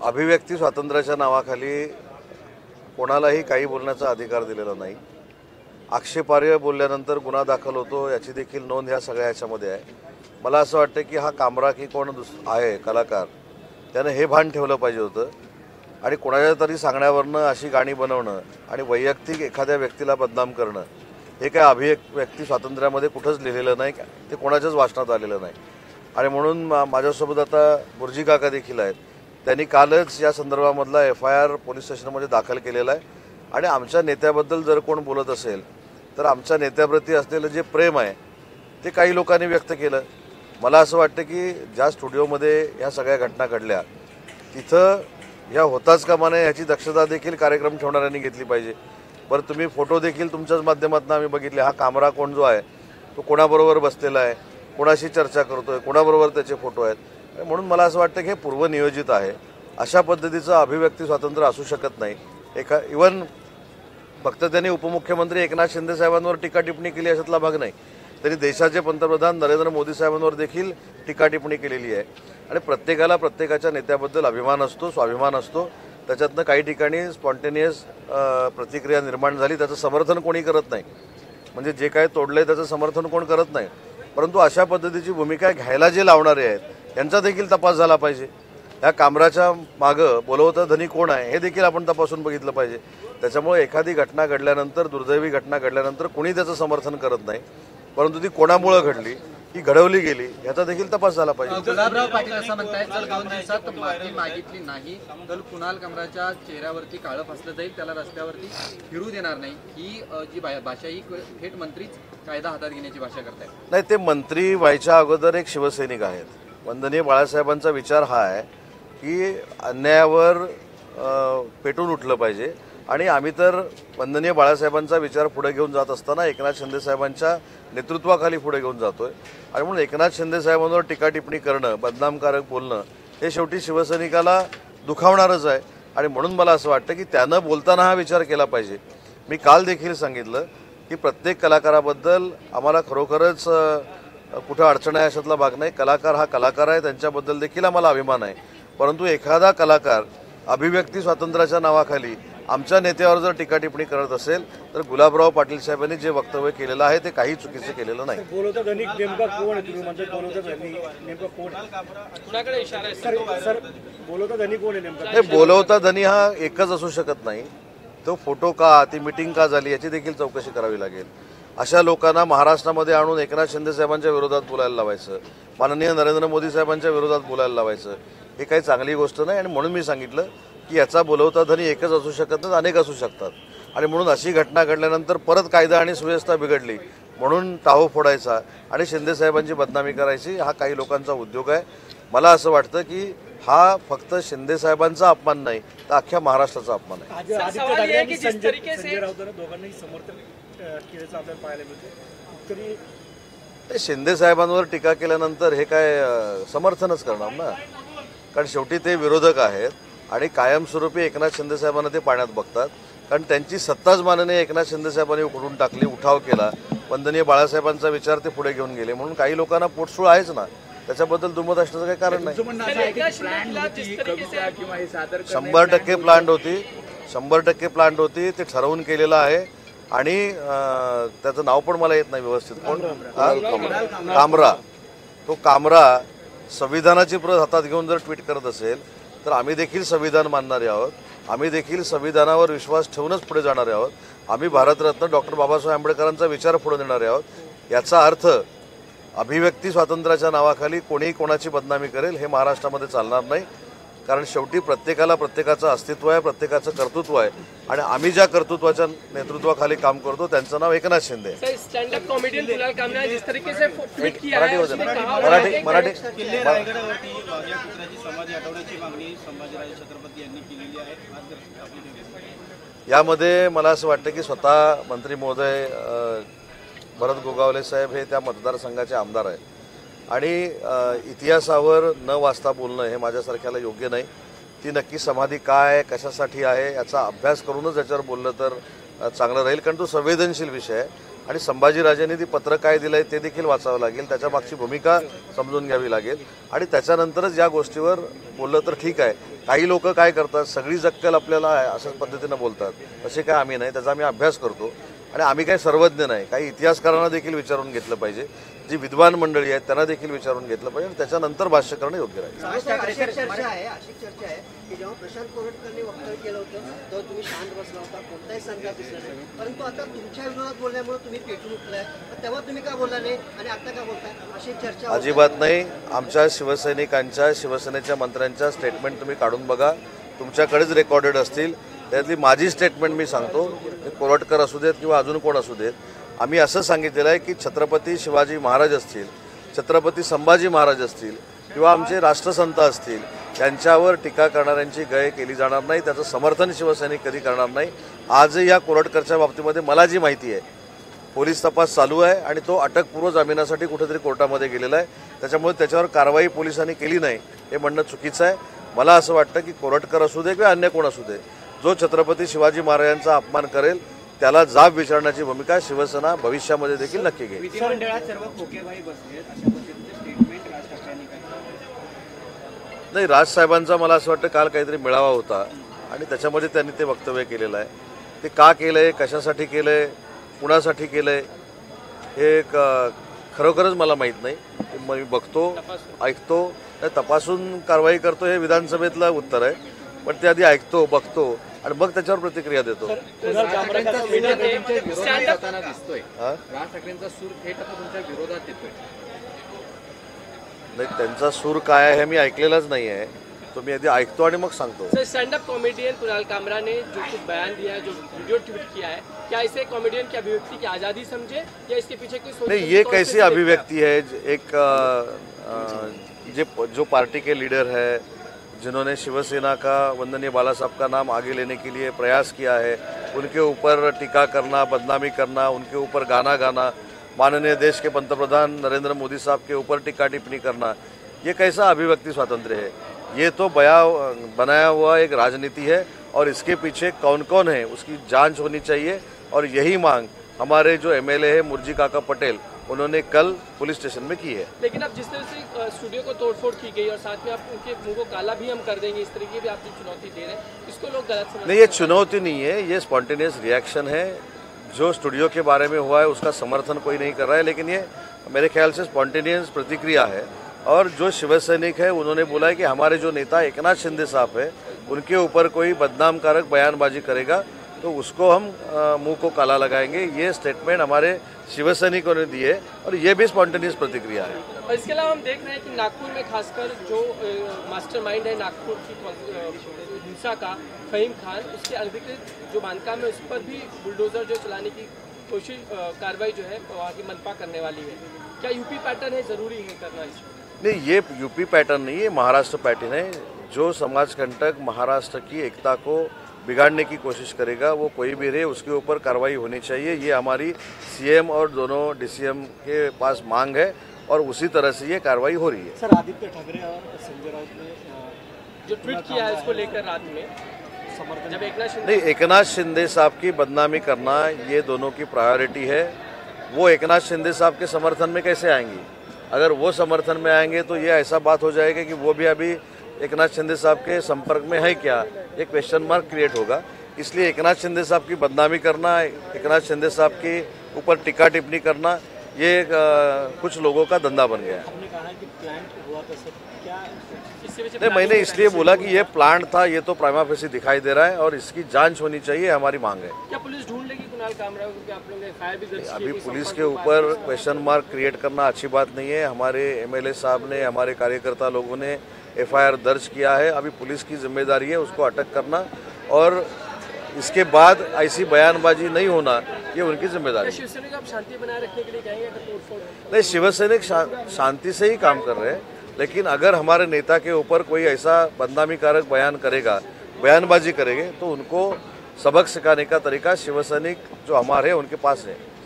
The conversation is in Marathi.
अभिव्यक्ती स्वातंत्र्याच्या नावाखाली कोणालाही काही बोलण्याचा अधिकार दिलेला नाही। आक्षेपार्ह बोलल्यानंतर गुन्हा दाखल होतो याची देखील नोंद ह्या सगळ्या याच्यामध्ये आहे। मला असं वाटतं की हा कामरा की कोण आहे कलाकार त्याने हे भान ठेवलं पाहिजे होतं आणि कोणाच्या तरी सांगण्यावरनं अशी गाणी बनवणं आणि वैयक्तिक एखाद्या व्यक्तीला बदनाम करणं हे काय अभिव्यक्ती स्वातंत्र्यामध्ये कुठंच लिहिलेलं नाही, ते कोणाच्याच वाचनात आलेलं नाही। आणि म्हणून माझ्यासोबत आता बुर्जी काका देखील आहेत, त्यांनी कालच या संदर्भामधला FIR पोलीस स्टेशनमध्ये दाखल केलेला आहे। आणि आमच्या नेत्याबद्दल जर कोण बोलत असेल तर आमच्या नेत्याप्रती असलेलं जे प्रेम आहे ते काही लोकांनी व्यक्त केलं। मला असं वाटतं की ज्या स्टुडिओमध्ये ह्या सगळ्या घटना घडल्या तिथं ह्या होताच कामा नये याची दक्षता देखील कार्यक्रम ठेवणाऱ्यांनी घेतली पाहिजे। बरं, तुम्ही फोटो देखील तुमच्याच माध्यमातून आम्ही बघितले, हा कामरा कोण जो आहे तो कोणाबरोबर बसलेला आहे, कोणाशी चर्चा करतोय, कोणाबरोबर त्याचे फोटो आहेत। म्हणून मला असं वाटतं की हे पूर्वनियोजित आहे। अशा पद्धतीचं अभिव्यक्ती स्वातंत्र्य असू शकत नाही। इव्हन फक्त त्यांनी उपमुख्यमंत्री एकनाथ शिंदे साहेबांवर टीका टिप्पणी केली अशातला भाग नाही, त्यांनी देशाचे पंतप्रधान नरेंद्र मोदी साहेबांवर देखील टीका टिप्पणी केलेली आहे। आणि प्रत्येकाला प्रत्येकाच्या नेत्याबद्दल अभिमान असतो, स्वाभिमान असतो। त्याच्यातनं काही ठिकाणी स्पॉन्टेनियस प्रतिक्रिया निर्माण झाली, त्याचं समर्थन कोणी करत नाही, म्हणजे जे काय तोडलंय त्याचं समर्थन कोण करत नाही। परंतु अशा पद्धतीची भूमिका घ्यायला जे लावणारे आहेत यांचा देखील तपास झाला पाहिजे। या कामराच्या मागं बोलवता धनी कोण आहे हे देखील आपण तपासून बघितलं पाहिजे। त्याच्यामुळे एखादी घटना घडल्यानंतर, दुर्दैवी घटना घडल्यानंतर कोणी त्याचं समर्थन करत नाही, परंतु ती कोणामुळे घडली, ती घडवली गेली याचा देखील तपास झाला पाहिजे। गुलाबराव पाटील असं म्हणतायत जर 2 दिवसात माफी मागितली नाही तर कुणाल कामराच्या चेहऱ्यावरती काळं फासलं जाईल, त्याला रस्त्यावरती फिरू देणार नाही। ही जी भाषा ही थेट मंत्रीच कायदा हातात घेण्याची भाषा करतायत। नाही, ते मंत्री व्हायच्या अगोदर एक शिवसैनिक आहेत। वंदनीय बाळासाहेबांचा विचार हा आहे की अन्यायावर पेटून उठलं पाहिजे आणि आम्ही तर वंदनीय बाळासाहेबांचा विचार पुढे घेऊन जात असताना एकनाथ शिंदे साहेबांच्या नेतृत्वाखाली पुढे घेऊन जातोय। आणि म्हणून एकनाथ शिंदे साहेबांवर टीका टिप्पणी करणं, बदनामकारक बोलणं हे शेवटी शिवसैनिकाला दुखावणारच आहे। आणि म्हणून मला असं वाटतं की त्यानं बोलताना हा विचार केला पाहिजे। मी काल देखील सांगितलं की प्रत्येक कलाकाराबद्दल आम्हाला खरोखरच कुठं अडचण आहे अशातला भाग नाही। कलाकार हा कलाकार आहे, त्यांच्याबद्दल देखील आम्हाला अभिमान आहे। परंतु एखादा कलाकार अभिव्यक्ती स्वातंत्र्याच्या नावाखाली आमच्या नेत्यावर जर टीका टिप्पणी करत असेल तर गुलाबराव पाटील साहेबांनी जे वक्तव्य केलेलं आहे ते काही चुकीचं केलेलं नाही। बोलवता धनी नेमका कोण आहे, तुम्ही म्हणता बोलवता धनी नेमका कोण आहे, कुणाकडे इशारा आहे सर? बोलवता धनी कोण आहे नेमका? नाही, बोलवता धनी हा एकच असू शकत नाही, तो फोटो का, ती मिटिंग का झाली याची देखील चौकशी करावी लागेल। अशा लोकांना महाराष्ट्रामध्ये आणून एकनाथ शिंदे साहेबांच्या विरोधात बोलायला लावायचं, माननीय नरेंद्र मोदी साहेबांच्या विरोधात बोलायला लावायचं, हे काही चांगली गोष्ट नाही। आणि म्हणून मी सांगितलं की याचा बोलवता धनी एकच असू शकत नाही, अनेक असू शकतात। आणि म्हणून अशी घटना घडल्यानंतर परत कायदा आणि सुव्यवस्था बिघडली म्हणून टाहो फोडायचा आणि शिंदे साहेबांची बदनामी करायची हा काही लोकांचा उद्योग आहे। मला असं वाटतं की हा फक्त शिंदे साहेबांचा अपमान नाही तर अख्ख्या महाराष्ट्राचा अपमान आहे। संजय राऊतांना दोघांनाही समर्थन केल्याचं आपल्याला पाहायला मिळतं। शिंदे साहेबांवर टीका केल्यानंतर हे काय समर्थनच करणार ना, कारण शेवटी ते विरोधक आहेत आणि कायमस्वरूपी एकनाथ शिंदे साहेबांना ते पाण्यात बघतात। कारण त्यांची सत्ताच माननीय एकनाथ शिंदे साहेबांनी उकडून टाकली, उठाव केला, वंदनीय बाळासाहेबांचा विचार ते पुढे घेऊन गेले, म्हणून काही लोकांना पोटसूळ आहेच ना, त्याच्याबद्दल दुमत असण्याचं काही कारण नाही। 100% प्लांट होती, ते ठरवून केलेलं आहे। आणि त्याचं नाव पण मला येत नाही व्यवस्थित, कोण, कामरा, तो कामरा संविधानाची प्रत हातात घेऊन जर ट्विट करत असेल तर आम्ही देखील संविधान मानणारे आहोत, आम्ही देखील संविधानावर विश्वास ठेवूनच पुढे जाणारे आहोत। आम्ही भारतरत्न डॉक्टर बाबासाहेब आंबेडकरांचा विचार पुढे नेणारे आहोत। याचा अर्थ अभिव्यक्ती स्वातंत्र्याच्या नावाखाली कोणीही कोणाची बदनामी करेल हे महाराष्ट्रामध्ये चालणार नाही, कारण शेवटी प्रत्येकाला प्रत्येकाचं अस्तित्व आहे, प्रत्येकाचं कर्तृत्व आहे। आणि आम्ही ज्या कर्तृत्वाच्या नेतृत्वाखाली काम करतो त्यांचं नाव एकनाथ शिंदे आहे। स्टैंड-अप कॉमेडियन कुणाल कामरा ने जिस तरीके से ट्वीट किया है, मराठी यामध्ये मला असं वाटतं की स्वतः मंत्री महोदय भरत गोगावले साहेब हे त्या मतदारसंघाचे आमदार आहेत आणि इतिहासावर न वाचता बोलणं हे माझ्यासारख्याला योग्य नाही। ती नक्की समाधी काय, कशासाठी आहे याचा अभ्यास करूनच याच्यावर बोललं तर चांगलं राहील, कारण तो संवेदनशील विषय आहे। आणि संभाजीराजांनी ती पत्र काय दिलंय ते देखील वाचावं लागेल, त्याच्या मागची भूमिका समजून घ्यावी लागेल आणि त्याच्यानंतरच या गोष्टीवर बोललं तर ठीक आहे। काही लोक काय करतात, सगळी जक्कल आपल्याला अशाच पद्धतीनं बोलतात. तसे काय आम्ही नाही, त्याचा आम्ही अभ्यास करतो आणि आम्ही काही सर्वज्ञ नाही. काही इतिहासकारांना देखील विचारून घेतलं पाहिजे, जी विद्वान मंडळी आहेत त्यांना देखील विचारून घेतलं पाहिजे आणि त्याच्यानंतर भाष्य करणं योग्य राहील. अशी चर्चा आहे की जेव्हा प्रशांत कोरटकरने वक्तव्य केलं होतं तेव्हा तुम्ही शांत बसला होता, कोणताही संघात दिसला नाही, परंतु आता तुमच्या विरोधात बोलल्यामुळे तुम्ही पेटून उठलाय. तेव्हा तुम्ही का बोलला नाही आणि आता का बोलताय, अशी चर्चा होते. अजिबात नाही. आमच्या शिवसैनिकांच्या, शिवसेनेच्या मंत्र्यांच्या स्टेटमेंट तुम्ही काढून बघा, तुमच्याकडेच रेकॉर्डेड असतील. त्यातली माझी स्टेटमेंट मी सांगतो, कोरटकर असू देत किंवा अजून कोण असू देत, आम्ही असं सांगितलेलं आहे की छत्रपती शिवाजी महाराज असतील, छत्रपती संभाजी महाराज असतील किंवा आमचे राष्ट्रसंत असतील, त्यांच्यावर टीका करणाऱ्यांची गय केली जाणार नाही. त्याचं समर्थन शिवसैनिक कधी करणार नाही. आजही या कोरटकरच्या बाबतीमध्ये मला जी माहिती आहे, पोलीस तपास चालू आहे आणि तो अटकपूर्व जामिनासाठी कुठेतरी कोर्टामध्ये गेलेला आहे. त्याच्यामुळे त्याच्यावर कारवाई पोलिसांनी केली नाही हे म्हणणं चुकीचं आहे. मला असं वाटतं की कोरटकर असू दे किंवा अन्य कोण असू दे, जो छत्रपती शिवाजी महाराजांचा अपमान करेल त्याला जाब विचारण्याची भूमिका शिवसेना भविष्यामध्ये देखील नक्की घेईल. विधिमंडळात सर्व खोकेबाई बसले अशा पद्धतीचे स्टेटमेंट राज ठाकरेंनी नाही, राजसाहेबांचा मला असं वाटतं काल काहीतरी मेळावा होता आणि त्याच्यामध्ये त्यांनी ते वक्तव्य केलेलं आहे. ते का केलंय, कशासाठी केलंय, कुणासाठी केलंय हे खरोखरच मला माहीत नाही. मी बघतो, ऐकतो, तपासून कारवाई करतो हे विधानसभेतलं उत्तर आहे. पण ते आधी ऐकतो, बघतो आणि मग त्याच्यावर प्रतिक्रिया देतो. राज ठाकरेंचा सूर तुमच्या विरोधात जाताना दिसतोय. राज ठाकरेंचा सूर थेट आता तुमच्या विरोधात येतोय. नाही, त्यांचा सूर काय आहे हे मी ऐकलेलाच नाही आहे. तो मी आधी ऐकतो आणि मग सांगतो. Sir, stand up comedian Kunal कामरा ने जो कुछ बयान दिया है, जो वीडियो ट्वीट किया है, क्या इसे कॉमेडियन की अभिव्यक्ति की आज़ादी समझे या इसके पीछे कोई सोच? नहीं, ये कैसी अभिव्यक्ति है? एक जो पार्टी के लीडर है, जिन्होंने शिवसेना का, वंदनीय बाला साहब का नाम आगे लेने के लिए प्रयास किया है, उनके ऊपर टीका करना, बदनामी करना, उनके ऊपर गाना गाना, माननीय देश के पंतप्रधान नरेंद्र मोदी साहब के ऊपर टीका टिप्पणी करना, ये कैसा अभिव्यक्ति स्वातंत्र्य है? ये तो बनाया हुआ एक राजनीति है और इसके पीछे कौन कौन है उसकी जांच होनी चाहिए. और यही मांग हमारे जो एमएलए है मुर्जी काका पटेल, उन्होंने कल पुलिस स्टेशन में की है. लेकिन अब जिस तरह से स्टूडियो को तोड़फोड़ की गई और साथ में आप उनके मुंह को काला भी हम कर देंगे, इस तरीके की आप जो चुनौती दे रहे हैं, इसको लोग गलत समझ नहीं, ये चुनौती नहीं है, ये स्पॉन्टेनियस रिएक्शन है. जो स्टूडियो के बारे में हुआ है उसका समर्थन कोई नहीं कर रहा है, लेकिन ये मेरे ख्याल से स्पॉन्टेनियस प्रतिक्रिया है. और जो शिवसैनिक है उन्होंने बोला है कि हमारे जो नेता एकनाथ शिंदे साहब है उनके ऊपर कोई बदनामकारक बयानबाजी करेगा तो उसको हम मुंह को काला लगाएंगे. ये स्टेटमेंट हमारे शिवसैनिकों ने दी है और ये भी स्पॉन्टेनियस प्रतिक्रिया है. और इसके अलावा हम देख रहे हैं कि नागपुर में खासकर जो मास्टरमाइंड है नागपुर की हिंसा का, फहीम खान, उसके अधिकृत जो बांधकाम है उस पर भी बुलडोजर जो चलाने की कोशिश, कार्रवाई जो है वहाँ की मनपा करने वाली है. क्या यूपी पैटर्न है, जरूरी है करना इसको? नहीं, ये यूपी पैटर्न नहीं है, महाराष्ट्र पैटर्न है. जो समाजकंटक महाराष्ट्र की एकता को बिगाड़ने की कोशिश करेगा वो कोई भी रहे, उसके ऊपर कार्रवाई होनी चाहिए. ये हमारी सीएम और दोनों डीसीएम के पास मांग है और उसी तरह से ये कार्रवाई हो रही है. सर, आदित्य ठाकरे और संजय राउत ने जो ट्वीट किया है इसको लेकर रात में समर्थन, जब एकनाथ शिंदे, नहीं, एकनाथ शिंदे साहब की बदनामी करना ये दोनों की प्रायोरिटी है. वो एकनाथ शिंदे साहब के समर्थन में कैसे आएंगी? अगर वो समर्थन में आएंगे तो ये ऐसा बात हो जाएगा कि वो भी अभी एकनाथ शिंदे साहब के संपर्क में है क्या, एक क्वेश्चन मार्क क्रिएट होगा. इसलिए एकनाथ शिंदे साहब की बदनामी करना, एकनाथ शिंदे साहब के ऊपर टीका टिप्पणी करना, ये कुछ लोगों का धंधा बन गया है. आपने कहा है कि प्लांट हुआ था सर, क्या इससे वजह नहीं, मैंने इसलिए बोला कि ये प्लांट था, ये तो प्राइमा फेसी दिखाई दे रहा है और इसकी जांच होनी चाहिए, हमारी मांग है. क्या पुलिस ढूंढ लेगी कुणाल कामरा को, क्योंकि आप लोगों ने एफआईआर भी दर्ज की है, अभी कोई पुलिस संपर्क के हुआ ऊपर है? क्वेश्चन मार्क क्रिएट करना अच्छी बात नहीं है. हमारे एमएलए साहब ने, हमारे कार्यकर्ता लोगों ने एफआईआर दर्ज किया है. अभी पुलिस की जिम्मेदारी है उसको अटक करना और इसके बाद ऐसी बयानबाजी नहीं होना, ये उनकी जिम्मेदारी है. शिवसेना को आप शांति बनाए रखने के लिए कहेंगे अगर तोड़फोड़ हो? नहीं, शिवसैनिक शांति से ही काम कर रहे हैं, लेकिन अगर हमारे नेता के ऊपर कोई ऐसा बदनामीकारक बयान करेगा, बयानबाजी करेंगे तो उनको सबक सिखाने का तरीका शिवसैनिक जो हमारे हैं उनके पास है.